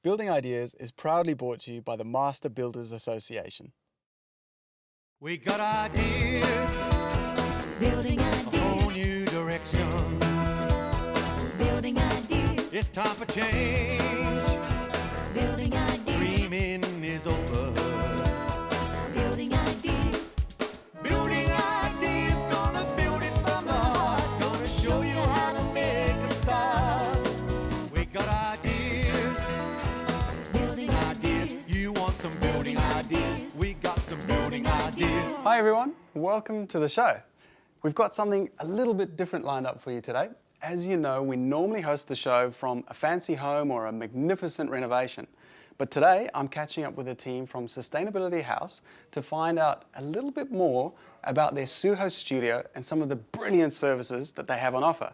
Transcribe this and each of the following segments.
Building Ideas is proudly brought to you by the Master Builders Association. We got ideas, Building a ideas, whole new direction. building ideas, It's time for change. building ideas, Dreaming is over. building ideas, Building ideas, gonna build it from the heart. Gonna show you how to make a start. We got ideas, building ideas. ideas, You want some building ideas? We got some building ideas. Hi everyone, welcome to the show. We've got something a little bit different lined up for you today. As you know, we normally host the show from a fancy home or a magnificent renovation. But today, I'm catching up with a team from Sustainability House to find out a little bit more about their Suho studio and some of the brilliant services that they have on offer.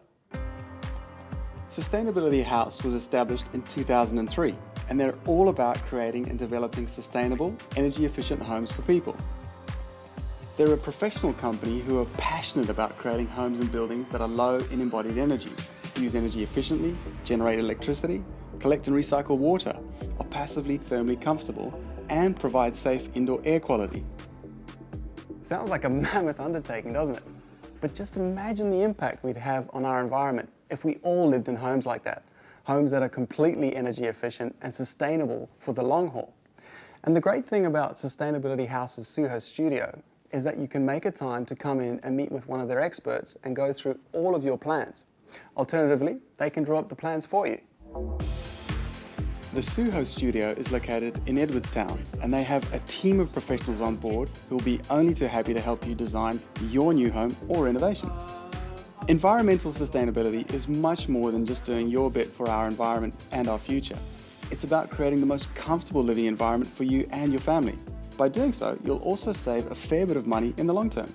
Sustainability House was established in 2003, and they're all about creating and developing sustainable, energy-efficient homes for people. They're a professional company who are passionate about creating homes and buildings that are low in embodied energy, use energy efficiently, generate electricity, collect and recycle water, are passively thermally comfortable, and provide safe indoor air quality. Sounds like a mammoth undertaking, doesn't it? But just imagine the impact we'd have on our environment if we all lived in homes like that. Homes that are completely energy efficient and sustainable for the long haul. And the great thing about Sustainability House's Suho studio is that you can make a time to come in and meet with one of their experts and go through all of your plans. Alternatively, they can draw up the plans for you. The Suho studio is located in Edwardstown, and they have a team of professionals on board who will be only too happy to help you design your new home or renovation. Environmental sustainability is much more than just doing your bit for our environment and our future. It's about creating the most comfortable living environment for you and your family. By doing so, you'll also save a fair bit of money in the long term.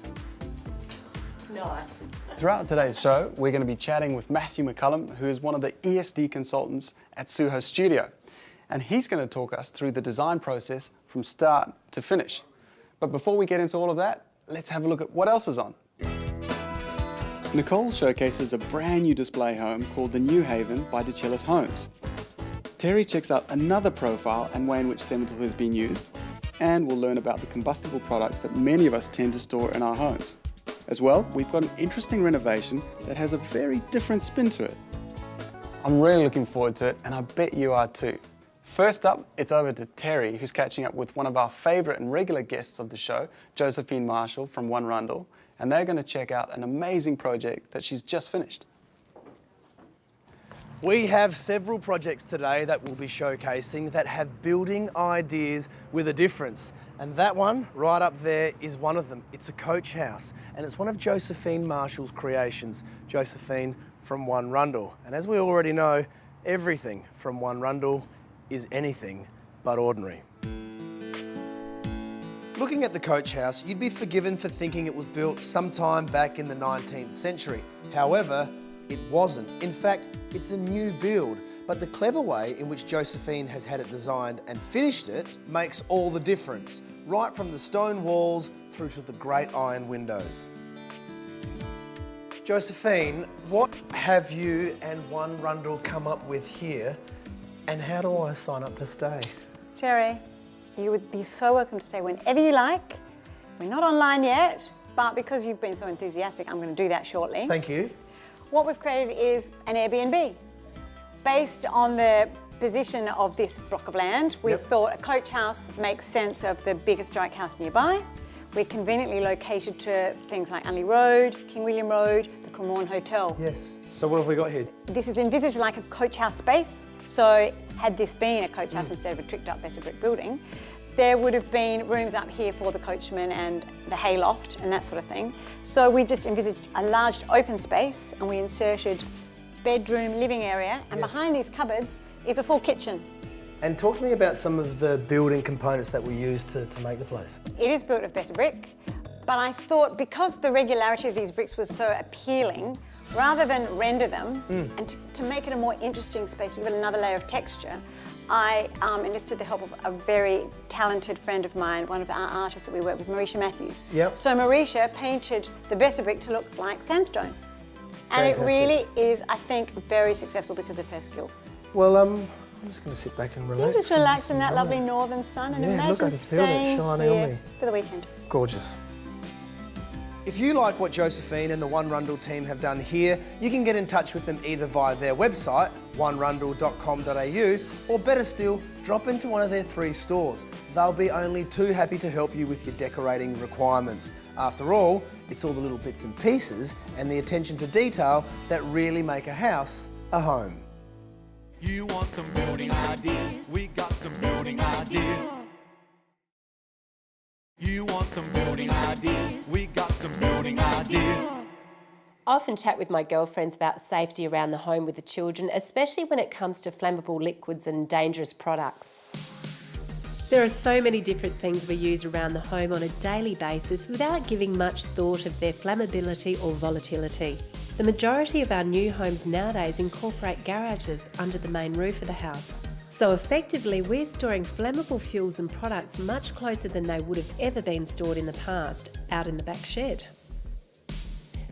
nice. Throughout today's show, we're going to be chatting with Matthew McCullum, who is one of the ESD consultants at Suho Studio. And he's going to talk us through the design process from start to finish. But before we get into all of that, let's have a look at what else is on. Nicole showcases a brand new display home called the New Haven by DeChellis Homes. Terry checks out another profile and way in which cemetery has been used, and we'll learn about the combustible products that many of us tend to store in our homes. As well, we've got an interesting renovation that has a very different spin to it. I'm really looking forward to it, and I bet you are too. First up, it's over to Terry, who's catching up with one of our favourite and regular guests of the show, Josephine Marshall from One Rundle, and they're going to check out an amazing project that she's just finished. We have several projects today that we'll be showcasing that have building ideas with a difference. And that one right up there is one of them. It's a coach house, and it's one of Josephine Marshall's creations. Josephine from One Rundle. And as we already know, everything from One Rundle is anything but ordinary. Looking at the coach house, you'd be forgiven for thinking it was built sometime back in the 19th century. However, it wasn't. In fact, it's a new build, but the clever way in which Josephine has had it designed and finished it makes all the difference, right from the stone walls through to the great iron windows. Josephine, what have you and One Rundle come up with here, and how do I sign up to stay? Terry, you would be so welcome to stay whenever you like. We're not online yet, but because you've been so enthusiastic, I'm going to do that shortly. Thank you. What we've created is an Airbnb. Based on the position of this block of land, we thought a coach house makes sense of the big historic house nearby. We're conveniently located to things like Unley Road, King William Road, the Cremorne Hotel. Yes. So what have we got here? This is envisaged like a coach house space. So had this been a coach house instead of a tricked up Besser brick building, there would have been rooms up here for the coachman and the hayloft and that sort of thing. So we just envisaged a large open space, and we inserted bedroom, living area, and behind these cupboards is a full kitchen. And talk to me about some of the building components that we used to make the place. It is built of Besser brick, but I thought because the regularity of these bricks was so appealing, rather than render them and to make it a more interesting space, to give it another layer of texture, I enlisted the help of a very talented friend of mine, one of our artists that we work with, Marisha Matthews. Yep. So Marisha painted the Besser brick to look like sandstone. And Fantastic. it really is, I think, very successful because of her skill. Well, I'm just going to sit back and You relax. just relax in that enjoy lovely it. northern sun and Yeah, imagine look, I can feel that staying shining on here me. for the weekend. Gorgeous. If you like what Josephine and the One Rundle team have done here, you can get in touch with them either via their website, onerundle.com.au, or better still, drop into one of their 3 stores. They'll be only too happy to help you with your decorating requirements. After all, it's all the little bits and pieces and the attention to detail that really make a house a home. You want some building ideas? We got some building ideas. You want some building ideas? We got some building ideas. I often chat with my girlfriends about safety around the home with the children, especially when it comes to flammable liquids and dangerous products. There are so many different things we use around the home on a daily basis without giving much thought of their flammability or volatility. The majority of our new homes nowadays incorporate garages under the main roof of the house. So effectively, we're storing flammable fuels and products much closer than they would have ever been stored in the past, out in the back shed.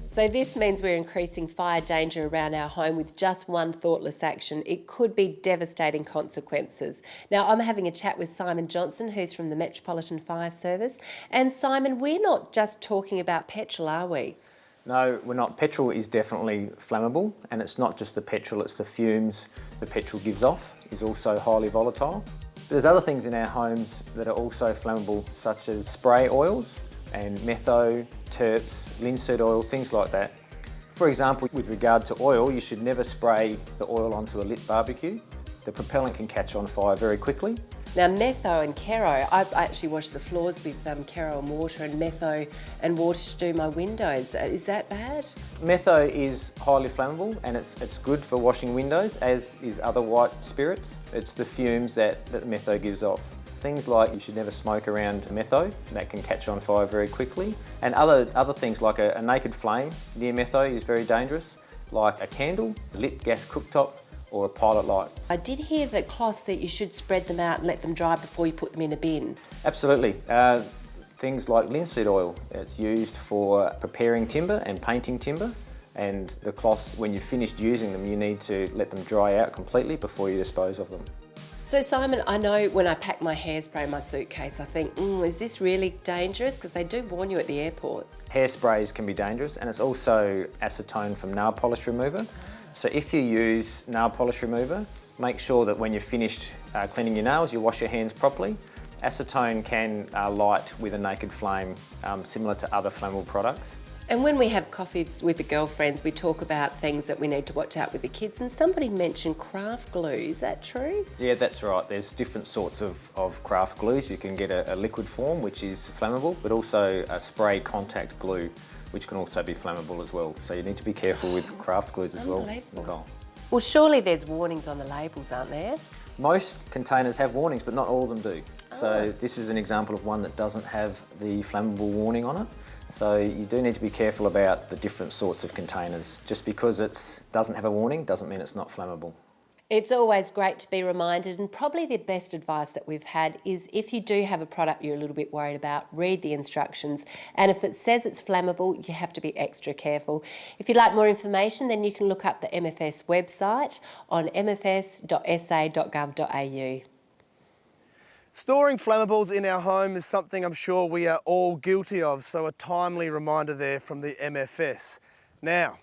So this means we're increasing fire danger around our home with just one thoughtless action. It could be devastating consequences. Now, I'm having a chat with Simon Johnson, who's from the Metropolitan Fire Service. And Simon, we're not just talking about petrol, are we? No, we're not. Petrol is definitely flammable, and it's not just the petrol, it's the fumes the petrol gives off is also highly volatile. There's other things in our homes that are also flammable, such as spray oils and metho, terps, linseed oil, things like that. For example, with regard to oil, you should never spray the oil onto a lit barbecue. The propellant can catch on fire very quickly. Now, metho and kero, I actually wash the floors with kero and water, and metho and water to do my windows. Is that bad? Metho is highly flammable, and it's good for washing windows, as is other white spirits. It's the fumes that metho gives off. Things like you should never smoke around metho, that can catch on fire very quickly. And other things like a naked flame near metho is very dangerous, like a candle, a lit gas cooktop, or a pilot light. I did hear that cloths, that you should spread them out and let them dry before you put them in a bin. Absolutely. Things like linseed oil, it's used for preparing timber and painting timber. And the cloths, when you've finished using them, you need to let them dry out completely before you dispose of them. So Simon, I know when I pack my hairspray in my suitcase, I think, is this really dangerous? Because they do warn you at the airports. Hairsprays can be dangerous, and it's also acetone from nail polish remover. So if you use nail polish remover, make sure that when you're finished cleaning your nails, you wash your hands properly. Acetone can light with a naked flame, similar to other flammable products. And when we have coffees with the girlfriends, we talk about things that we need to watch out with the kids, and somebody mentioned craft glue. Is that true? Yeah, that's right. There's different sorts of craft glues. You can get a liquid form, which is flammable, but also a spray contact glue, which can also be flammable as well. So you need to be careful with craft glues as well, Nicole. Well, surely there's warnings on the labels, aren't there? Most containers have warnings, but not all of them do. So this is an example of one that doesn't have the flammable warning on it. So you do need to be careful about the different sorts of containers. Just because it doesn't have a warning doesn't mean it's not flammable. It's always great to be reminded, and probably the best advice that we've had is if you do have a product you're a little bit worried about, read the instructions, and if it says it's flammable, you have to be extra careful. If you'd like more information, then you can look up the MFS website on mfs.sa.gov.au. Storing flammables in our home is something I'm sure we are all guilty of, so a timely reminder there from the MFS. Now,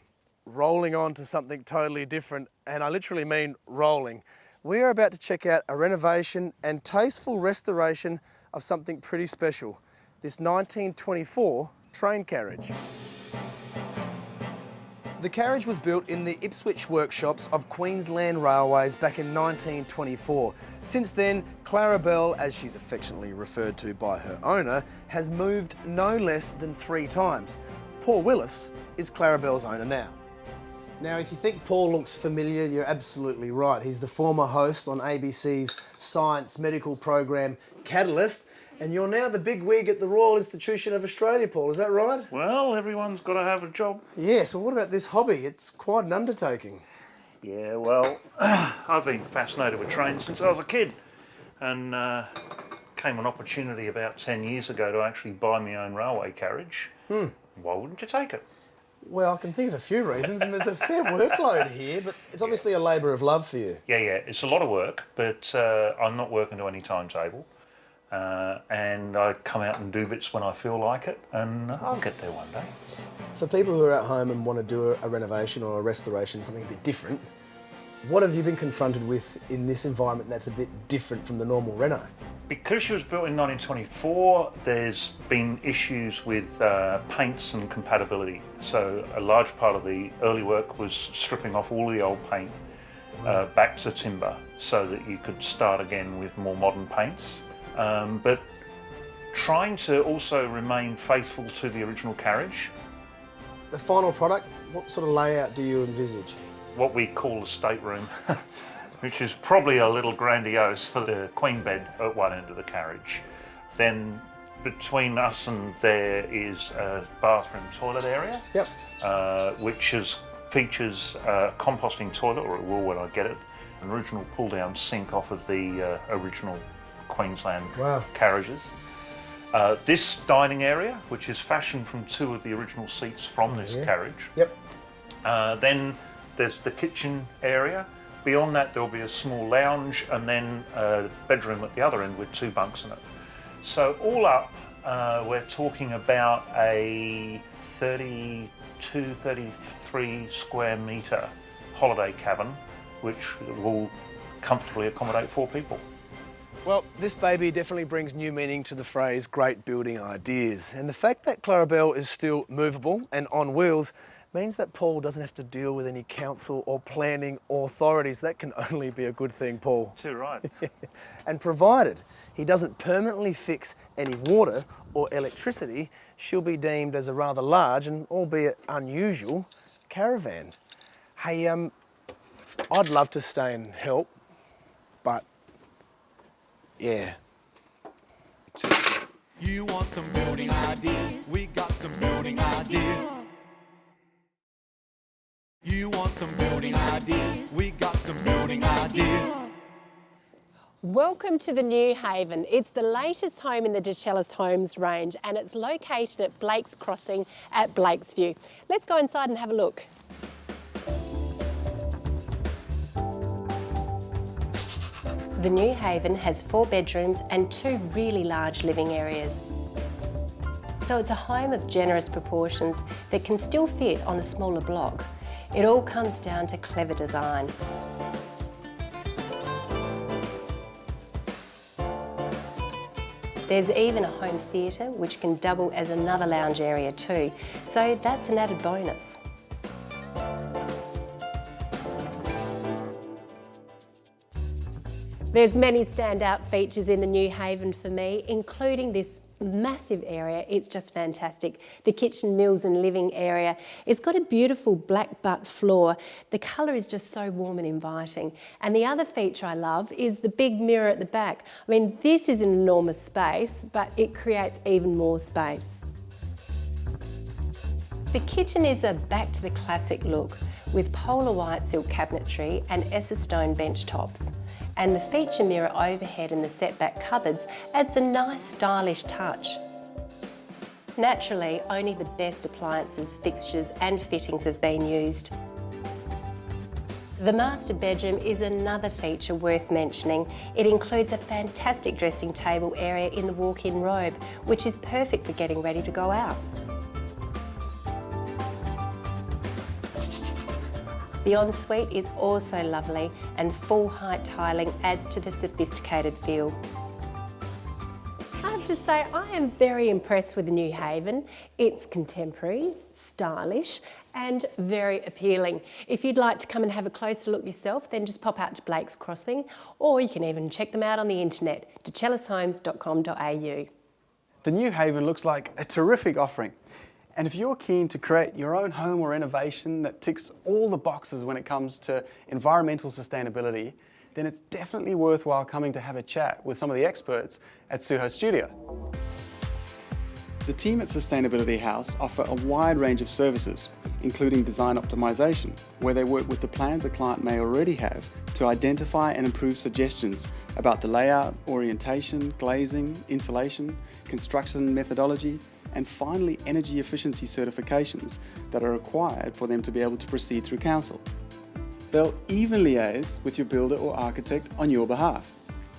rolling on to something totally different, and I literally mean rolling. We are about to check out a renovation and tasteful restoration of something pretty special, this 1924 train carriage. The carriage was built in the Ipswich workshops of Queensland Railways back in 1924. Since then, Clarabelle, as she's affectionately referred to by her owner, has moved no less than 3 times. Paul Willis is Clarabelle's owner now. Now, if you think Paul looks familiar, you're absolutely right. He's the former host on ABC's science medical program Catalyst, and you're now the big wig at the Royal Institution of Australia, Paul, is that right? Well, everyone's got to have a job. Yeah, so what about this hobby? It's quite an undertaking. Yeah, well, I've been fascinated with trains since I was a kid, and came an opportunity about 10 years ago to actually buy my own railway carriage. Why wouldn't you take it? Well, I can think of a few reasons, and there's a fair workload here, but it's obviously a labour of love for you. Yeah, it's a lot of work, but I'm not working to any timetable. And I come out and do bits when I feel like it, and I'll get there one day. For people who are at home and want to do a renovation or a restoration, something a bit different, what have you been confronted with in this environment that's a bit different from the normal reno? Because she was built in 1924, there's been issues with paints and compatibility. So a large part of the early work was stripping off all the old paint back to timber so that you could start again with more modern paints. But trying to also remain faithful to the original carriage. The final product, what sort of layout do you envisage? What we call a stateroom, which is probably a little grandiose for the queen bed at one end of the carriage. Then between us and there is a bathroom toilet area, which features a composting toilet, or it will when I get it, an original pull-down sink off of the original Queensland carriages. This dining area, which is fashioned from two of the original seats from this carriage. Then there's the kitchen area. Beyond that, there'll be a small lounge and then a bedroom at the other end with 2 bunks in it. So all up, we're talking about a 32, 33 square metre holiday cabin, which will comfortably accommodate 4 people. Well, this baby definitely brings new meaning to the phrase great building ideas. And the fact that Clarabelle is still movable and on wheels means that Paul doesn't have to deal with any council or planning authorities. That can only be a good thing, Paul. Too right. And provided he doesn't permanently fix any water or electricity, she'll be deemed as a rather large and albeit unusual caravan. Hey, I'd love to stay and help, but yeah. You want some building ideas? We got some building ideas. You want some building ideas? We got some building ideas. Welcome to the New Haven. It's the latest home in the Decellis Homes range, and it's located at Blake's Crossing at Blakesview. Let's go inside and have a look. The New Haven has 4 bedrooms and 2 really large living areas. So it's a home of generous proportions that can still fit on a smaller block. It all comes down to clever design. There's even a home theatre which can double as another lounge area too, so that's an added bonus. There's many standout features in the New Haven for me, including this massive area. It's just fantastic. The kitchen, meals and living area. It's got a beautiful black butt floor. The colour is just so warm and inviting. And the other feature I love is the big mirror at the back. I mean, this is an enormous space, but it creates even more space. The kitchen is a back to the classic look with polar white silk cabinetry and Esser stone bench tops. And the feature mirror overhead and the setback cupboards adds a nice stylish touch. Naturally, only the best appliances, fixtures and fittings have been used. The master bedroom is another feature worth mentioning. It includes a fantastic dressing table area in the walk-in robe, which is perfect for getting ready to go out. The ensuite is also lovely and full height tiling adds to the sophisticated feel. I have to say, I am very impressed with the New Haven. It's contemporary, stylish and very appealing. If you'd like to come and have a closer look yourself, then just pop out to Blake's Crossing, or you can even check them out on the internet, decellishomes.com.au. The New Haven looks like a terrific offering. And if you're keen to create your own home or renovation that ticks all the boxes when it comes to environmental sustainability, then it's definitely worthwhile coming to have a chat with some of the experts at Suho Studio. The team at Sustainability House offer a wide range of services, including design optimization, where they work with the plans a client may already have to identify and improve suggestions about the layout, orientation, glazing, insulation, construction methodology, and finally energy efficiency certifications that are required for them to be able to proceed through council. They'll even liaise with your builder or architect on your behalf.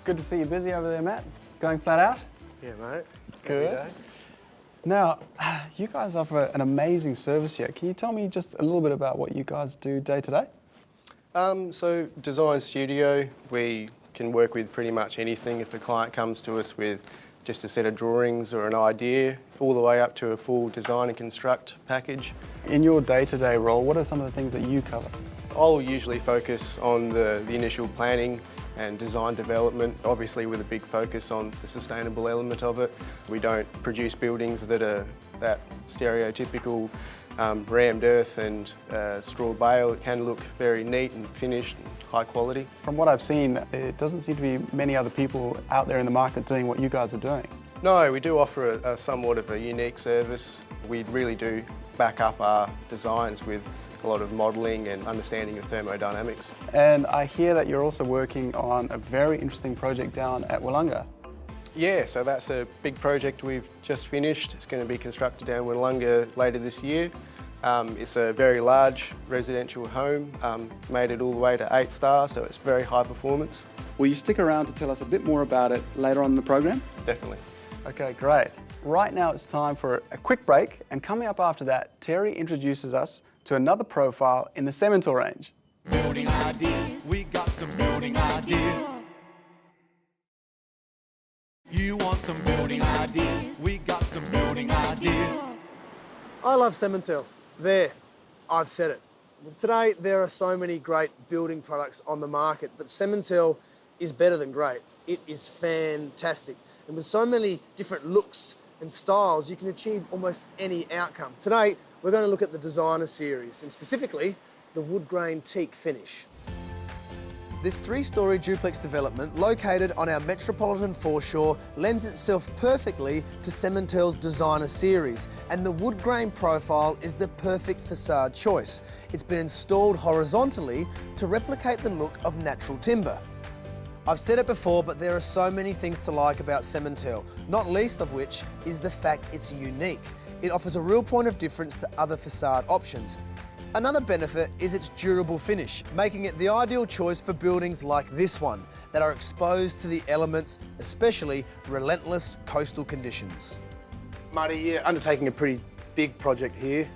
Good to see you busy over there, Matt. Going flat out? Yeah, mate. Good. Now, you guys offer an amazing service here. Can you tell me just a little bit about what you guys do day to day? So Design Studio, we can work with pretty much anything. If a client comes to us with just a set of drawings or an idea, all the way up to a full design and construct package. In your day-to-day role, what are some of the things that you cover? I'll usually focus on the initial planning and design development, obviously with a big focus on the sustainable element of it. We don't produce buildings that are that stereotypical rammed earth and straw bale. It can look very neat and finished and high quality. From what I've seen, it doesn't seem to be many other people out there in the market doing what you guys are doing. No, we do offer a somewhat of a unique service. We really do back up our designs with a lot of modelling and understanding of thermodynamics. And I hear that you're also working on a very interesting project down at Wollonga. Yeah, so that's a big project we've just finished. It's going to be constructed down Wollonga later this year. It's a very large residential home, made it all the way to 8 stars, so it's very high performance. Will you stick around to tell us a bit more about it later on in the program? Definitely. Okay, great. Right now it's time for a quick break, and coming up after that, Terry introduces us to another profile in the Cemental range. Building ideas, we got some building ideas. You want some building ideas, we got some building ideas. I love Cemental. There, I've said it. Today, there are so many great building products on the market, but Cemental is better than great. It is fantastic. And with so many different looks and styles, you can achieve almost any outcome. Today, we're going to look at the Designer Series, and specifically, the wood grain teak finish. This 3-storey duplex development, located on our metropolitan foreshore, lends itself perfectly to Cemental's Designer Series, and the wood grain profile is the perfect facade choice. It's been installed horizontally to replicate the look of natural timber. I've said it before, but there are so many things to like about Cemental, not least of which is the fact it's unique. It offers a real point of difference to other facade options. Another benefit is its durable finish, making it the ideal choice for buildings like this one that are exposed to the elements, especially relentless coastal conditions. Marty, you're undertaking a pretty big project here.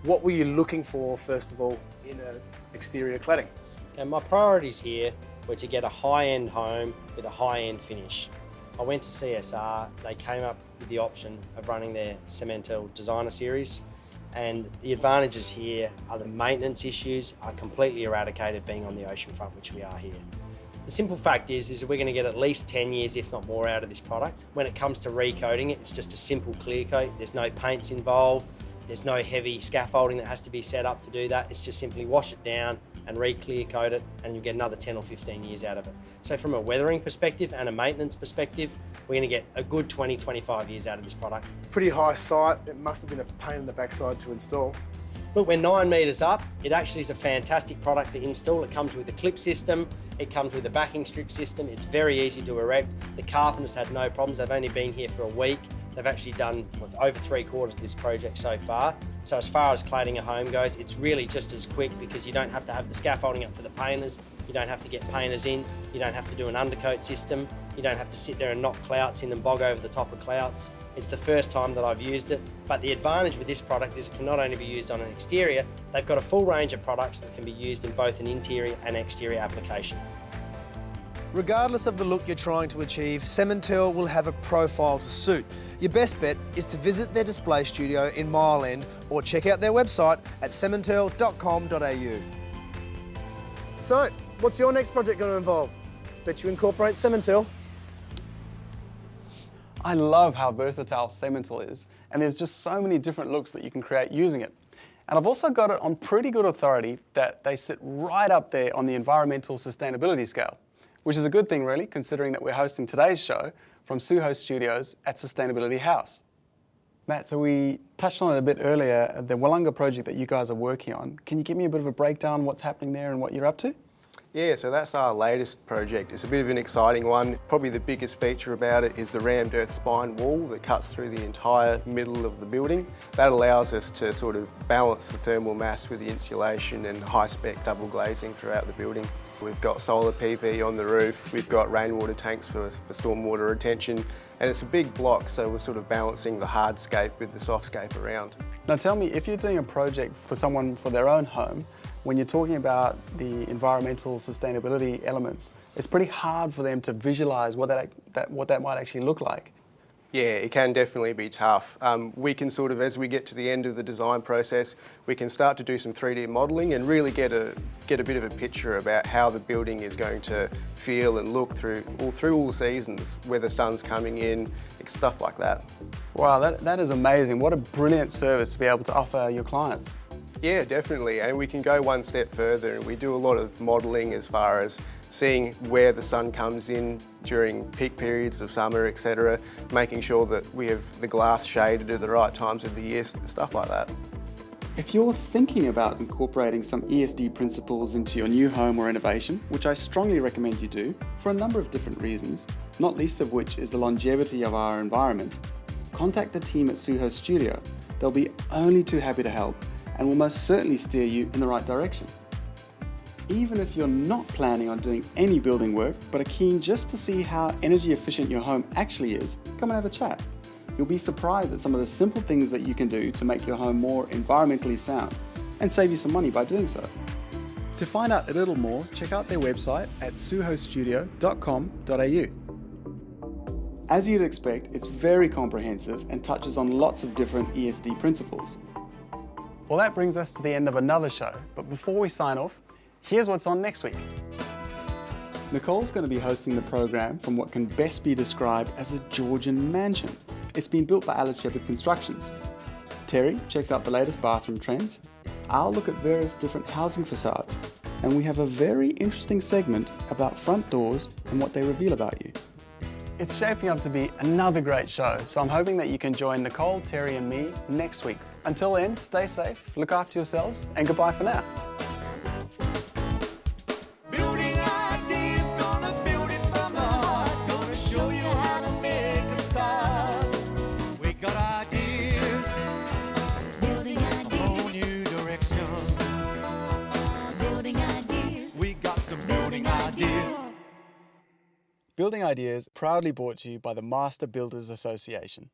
What were you looking for, first of all, in an exterior cladding? Okay, my priorities here were to get a high-end home with a high-end finish. I went to CSR, they came up with the option of running their Cemental Designer Series, and the advantages here are the maintenance issues are completely eradicated being on the oceanfront, which we are here. The simple fact is that we're going to get at least 10 years, if not more, out of this product. When it comes to recoating it, it's just a simple clear coat. There's no paints involved. There's no heavy scaffolding that has to be set up to do that. It's just simply wash it down and re-clear coat it, and you get another 10 or 15 years out of it. So from a weathering perspective and a maintenance perspective, we're going to get a good 20, 25 years out of this product. Pretty high site. It must have been a pain in the backside to install. Look, we're 9 metres up. It actually is a fantastic product to install. It comes with a clip system. It comes with a backing strip system. It's very easy to erect. The carpenters had no problems. They've only been here for a week. They've actually done over 3/4 of this project so far. So as far as cladding a home goes, it's really just as quick because you don't have to have the scaffolding up for the painters. You don't have to get painters in. You don't have to do an undercoat system. You don't have to sit there and knock clouts in and bog over the top of clouts. It's the first time that I've used it, but the advantage with this product is it can not only be used on an exterior, they've got a full range of products that can be used in both an interior and exterior application. Regardless of the look you're trying to achieve, Cemental will have a profile to suit. Your best bet is to visit their display studio in Mile End or check out their website at cemental.com.au. So, what's your next project going to involve? Bet you incorporate Cemental. I love how versatile Cemental is, and there's just so many different looks that you can create using it. And I've also got it on pretty good authority that they sit right up there on the environmental sustainability scale, which is a good thing really, considering that we're hosting today's show from Suho Studios at Sustainability House. Matt, so we touched on it a bit earlier, the Wollonga project that you guys are working on. Can you give me a bit of a breakdown what's happening there and what you're up to? Yeah, so that's our latest project. It's a bit of an exciting one. Probably the biggest feature about it is the rammed earth spine wall that cuts through the entire middle of the building. That allows us to sort of balance the thermal mass with the insulation and high-spec double glazing throughout the building. We've got solar PV on the roof, we've got rainwater tanks for stormwater retention, and it's a big block, so we're sort of balancing the hardscape with the softscape around. Now tell me, if you're doing a project for someone for their own home, when you're talking about the environmental sustainability elements, it's pretty hard for them to visualise what that might actually look like. Yeah, it can definitely be tough. We can sort of, as we get to the end of the design process, we can start to do some 3D modelling and really get a bit of a picture about how the building is going to feel and look through all seasons, where the sun's coming in, stuff like that. Wow, that is amazing. What a brilliant service to be able to offer your clients. Yeah, definitely, and we can go one step further, and we do a lot of modelling as far as seeing where the sun comes in during peak periods of summer, etc., making sure that we have the glass shaded at the right times of the year, stuff like that. If you're thinking about incorporating some ESD principles into your new home or renovation, which I strongly recommend you do, for a number of different reasons, not least of which is the longevity of our environment, contact the team at Suho Studio. They'll be only too happy to help and will most certainly steer you in the right direction. Even if you're not planning on doing any building work, but are keen just to see how energy efficient your home actually is, come and have a chat. You'll be surprised at some of the simple things that you can do to make your home more environmentally sound and save you some money by doing so. To find out a little more, check out their website at suhostudio.com.au. As you'd expect, it's very comprehensive and touches on lots of different ESD principles. Well, that brings us to the end of another show, but before we sign off, here's what's on next week. Nicole's going to be hosting the program from what can best be described as a Georgian mansion. It's been built by Alex Shepherd Constructions. Terry checks out the latest bathroom trends. I'll look at various different housing facades. And we have a very interesting segment about front doors and what they reveal about you. It's shaping up to be another great show, so I'm hoping that you can join Nicole, Terry and me next week. Until then, stay safe, look after yourselves, and goodbye for now. Building ideas, gonna build it from the heart. Gonna show you how to make a start. We got ideas, Building a whole ideas. new direction. Building ideas. We got some building ideas. Building Ideas proudly brought to you by the Master Builders Association.